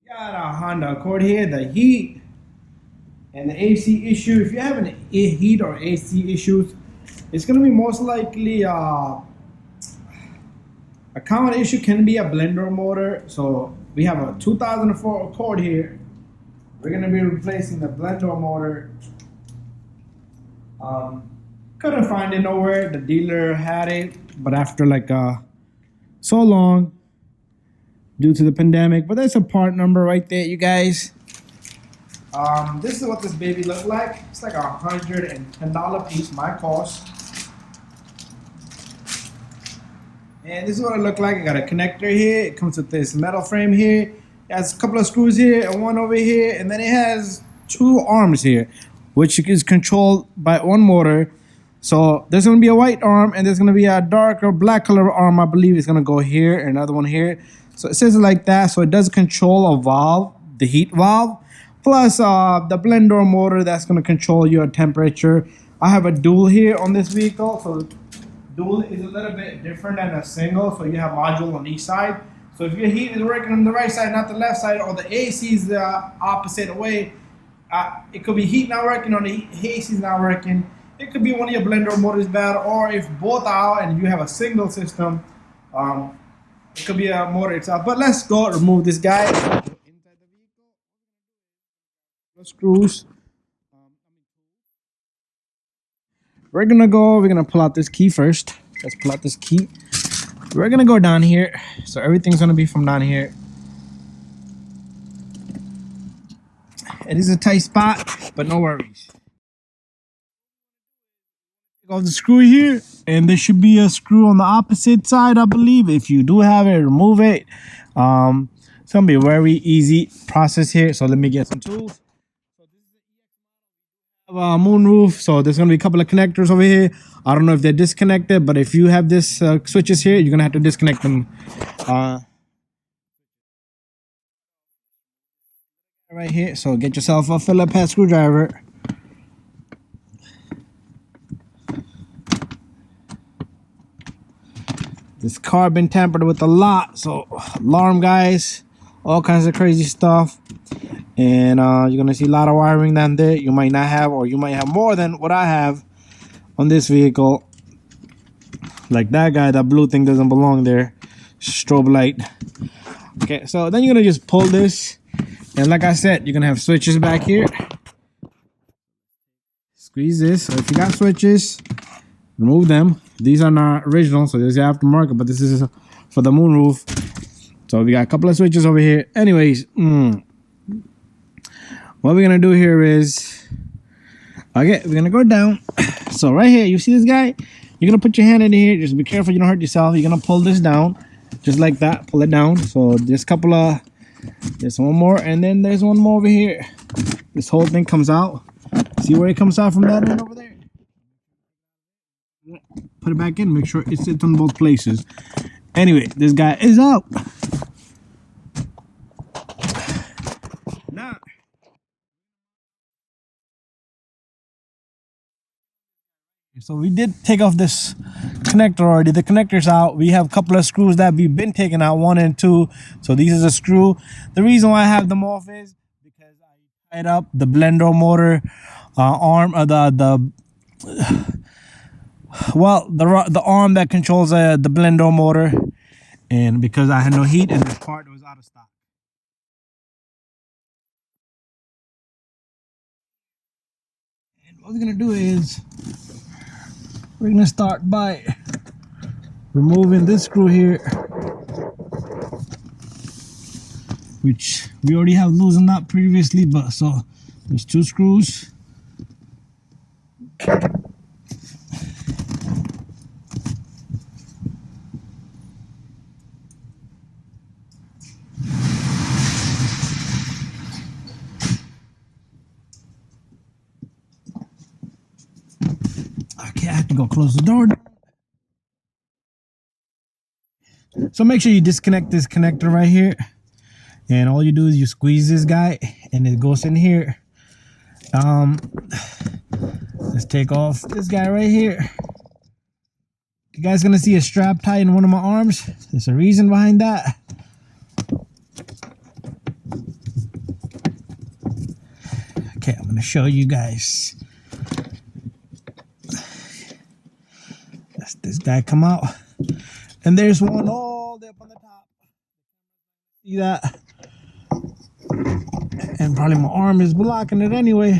Got a Honda Accord here. The heat and the AC issue. If you're having heat or AC issues, it's gonna be most likely a common issue can be a blender motor. So we have a 2004 Accord here. We're gonna be replacing the blender motor. Couldn't find it nowhere. The dealer had it, but after like so long due to the pandemic. But there's a part number right there, you guys. This is what this baby looked like. It's like $110 piece, my cost. And this is what it looked like. I got a connector here. It comes with this metal frame here. It has a couple of screws here and one over here. And then it has two arms here, which is controlled by one motor. So there's going to be a white arm and there's going to be a darker black color arm. I believe it's going to go here and another one here. So it says it like that. So it does control a valve, the heat valve, plus the blender motor that's going to control your temperature. I have a dual here on this vehicle. So dual is a little bit different than a single. So you have module on each side. So if your heat is working on the right side, not the left side, or the AC is the opposite way, it could be heat not working or the AC is not working. It could be one of your blender motors bad, or if both are out and you have a single system, it could be a motor itself. But let's go remove this guy. Inside the vehicle, screws. We're gonna pull out this key first. Let's pull out this key. We're gonna go down here. So everything's gonna be from down here. It is a tight spot, but no worries. Take off the screw here, and there should be a screw on the opposite side, I believe. If you do have it, remove it. It's gonna be a very easy process here. So let me get some tools. Moonroof. So there's gonna be a couple of connectors over here. I don't know if they're disconnected, but if you have this switches here, you're gonna have to disconnect them. Right here. So get yourself a Phillips head screwdriver. This car been tampered with a lot, so alarm guys, all kinds of crazy stuff. And you're gonna see a lot of wiring down there. You might not have, or you might have more than what I have on this vehicle. Like that guy, that blue thing doesn't belong there. Strobe light. Okay, so then you're gonna just pull this, and like I said, you're gonna have switches back here. Squeeze this. So if you got switches, remove them. These are not original, so there's the aftermarket, but this is for the moonroof. So we got a couple of switches over here. Anyways, what we're gonna do here is, okay, we're gonna go down. So right here, you see this guy? You're gonna put your hand in here. Just be careful you don't hurt yourself. You're gonna pull this down, just like that. Pull it down. So there's a couple of, there's one more, and then there's one more over here. This whole thing comes out. See where it comes out from that end over there? Put it back in, make sure it sits on both places. Anyway, this guy is out. Now, so we did take off this connector already. The connector's out. We have a couple of screws that we've been taking out, 1 and 2. So these is a screw. The reason why I have them off is because I tied up the blender motor arm, the arm that controls the blender motor, and because I had no heat and this part was out of stock. And what we're gonna do is we're gonna start by removing this screw here, which we already have loosened up previously, but so there's 2 screws. Okay, I have to go close the door. So make sure you disconnect this connector right here, and all you do is you squeeze this guy and it goes in here. Let's take off this guy right here. You guys gonna see a strap tied in one of my arms. There's a reason behind that. gonna show you guys. That's this guy come out, and there's one all the way up on the top. See that? And probably my arm is blocking it anyway.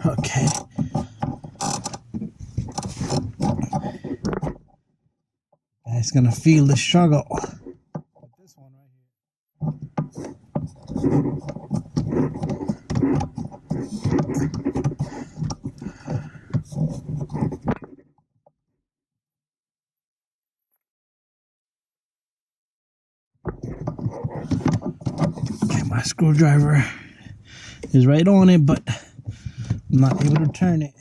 Okay. It's gonna feel the struggle. This one right here. Okay, my screwdriver is right on it, but I'm not able to turn it.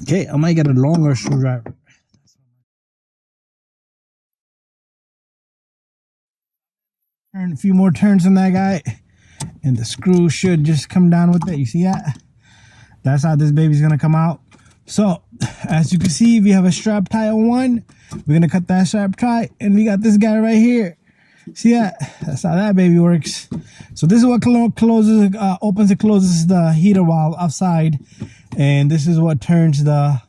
Okay, I might get a longer screwdriver. Turn a few more turns on that guy, and the screw should just come down with it. You see that? That's how this baby's gonna come out. So, as you can see, we have a strap tie on one. We're gonna cut that strap tie, and we got this guy right here. See that? That's how that baby works. So this is what closes, opens and closes the heater valve outside, and this is what turns the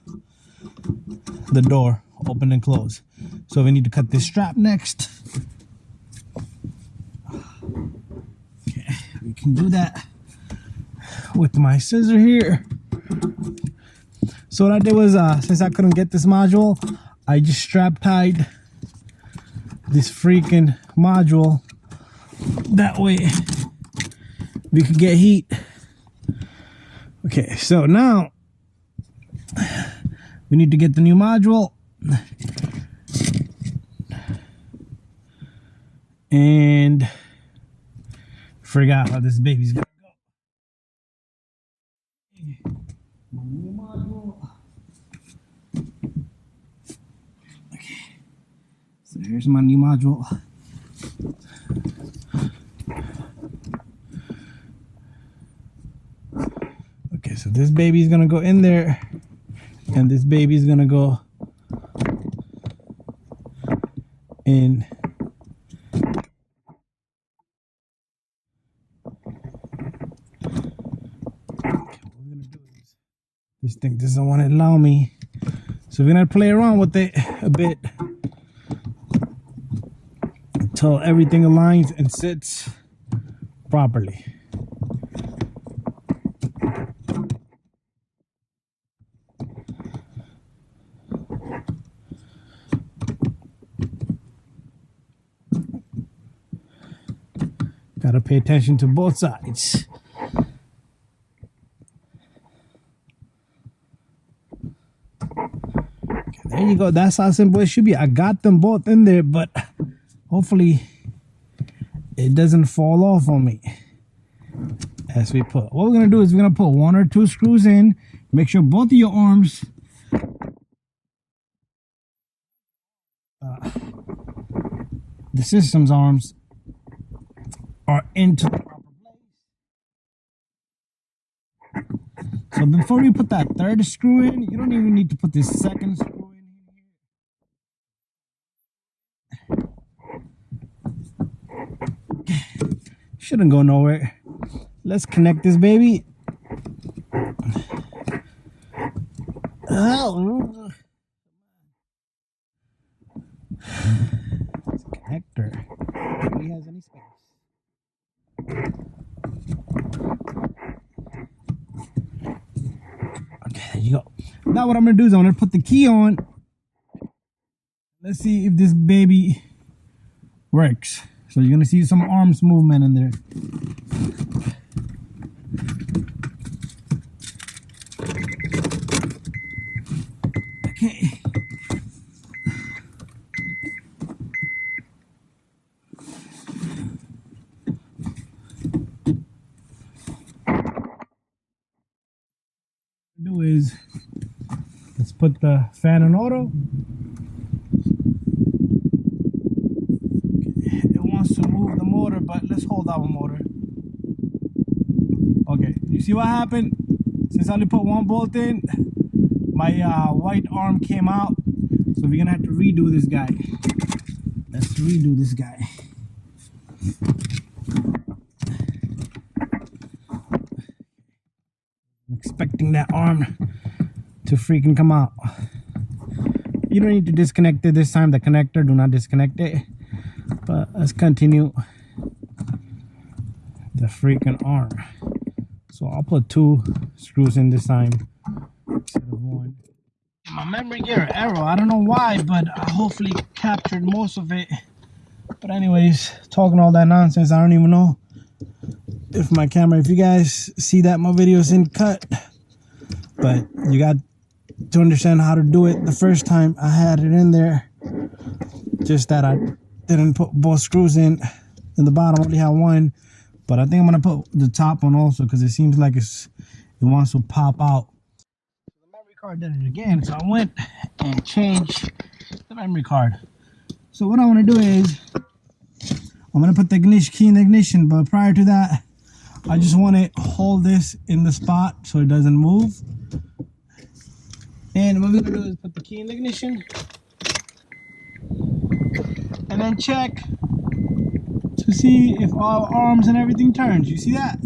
door open and close. So we need to cut this strap next. Okay, we can do that with my scissor here. So what I did was, since I couldn't get this module, I just strap tied this freaking module. That way we could get heat. Okay, so now we need to get the new module. And forgot how this baby's gonna go. My new module. Okay, so here's my new module. Okay, so this baby's gonna go in there, and this baby's gonna go in. This thing doesn't want to allow me, so we're gonna play around with it a bit until everything aligns and sits properly. Gotta pay attention to both sides. There you go. That's how simple it should be. I got them both in there, but hopefully it doesn't fall off on me as we put. What we're going to do is we're going to put 1 or 2 screws in. Make sure both of your arms the system's arms are into the proper place. So before you put that 3rd screw in, you don't even need to put this 2nd screw in. Shouldn't go nowhere. Let's connect this baby. Oh. It's a connector. Nobody has any space. Okay, there you go. Now what I'm gonna do is I'm gonna put the key on. Let's see if this baby works. So you're gonna see some arms movement in there. put the fan in auto. It wants to move the motor, but let's hold our motor. Okay, you see what happened? Since I only put one bolt in, my white arm came out. So we're gonna have to redo this guy. Let's redo this guy. I'm expecting that arm to freaking come out. You don't need to disconnect it this time. The connector, do not disconnect it. But let's continue the freaking arm. So I'll put 2 screws in this time instead of 1. My memory gear error, I don't know why, but I hopefully captured most of it. But anyways, talking all that nonsense, I don't even know if my camera, if you guys see that my video is in cut, but you got to understand how to do it. The first time I had it in there, just that I didn't put both screws in the bottom, only had 1. But I think I'm gonna put the top one also because it seems like it wants to pop out. The memory card did it again, so I went and changed the memory card. So what I want to do is I'm gonna put the ignition key in the ignition, but prior to that, I just want to hold this in the spot so it doesn't move. And what we're gonna do is put the key in the ignition and then check to see if all arms and everything turns. You see that?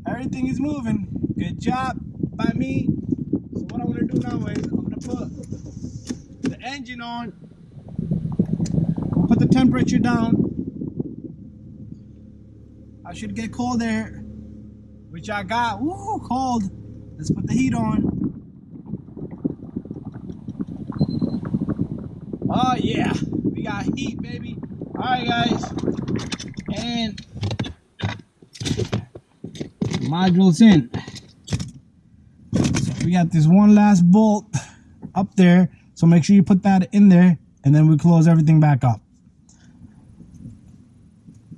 Everything is moving. Good job by me. So what I want to do now is I'm going to put the engine on. Put the temperature down. I should get cold air, which I got. Woo, cold. Let's put the heat on. Oh yeah, we got heat, baby. All right, guys, and module's in. So we got this one last bolt up there, so make sure you put that in there, and then we close everything back up.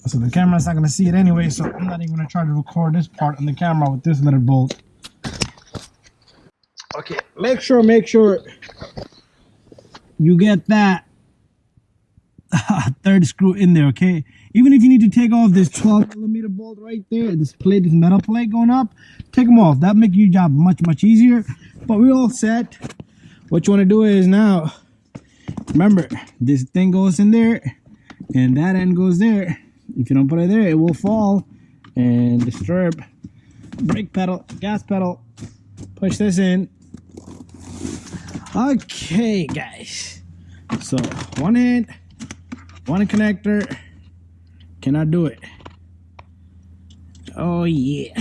So the camera's not gonna see it anyway, so I'm not even gonna try to record this part on the camera with this little bolt. Okay, make sure you get that third screw in there, okay? Even if you need to take off this 12mm bolt right there, this plate, this metal plate going up, take them off. That'll make your job much easier. But we're all set. What you want to do is now, remember, this thing goes in there and that end goes there. If you don't put it there, it will fall and disturb. Brake pedal, gas pedal, push this in. Okay, guys, so one hand, one connector, cannot do it. Oh yeah.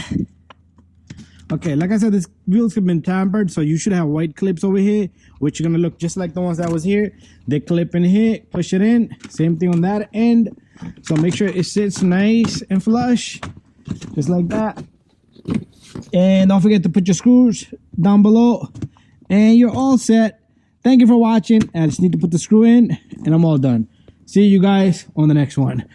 Okay, like I said, these wheels have been tampered, so you should have white clips over here, which are gonna look just like the ones that was here. They clip in here, push it in, same thing on that end. So make sure it sits nice and flush, just like that. And don't forget to put your screws down below, and you're all set. Thank you for watching. I just need to put the screw in and I'm all done. See you guys on the next one.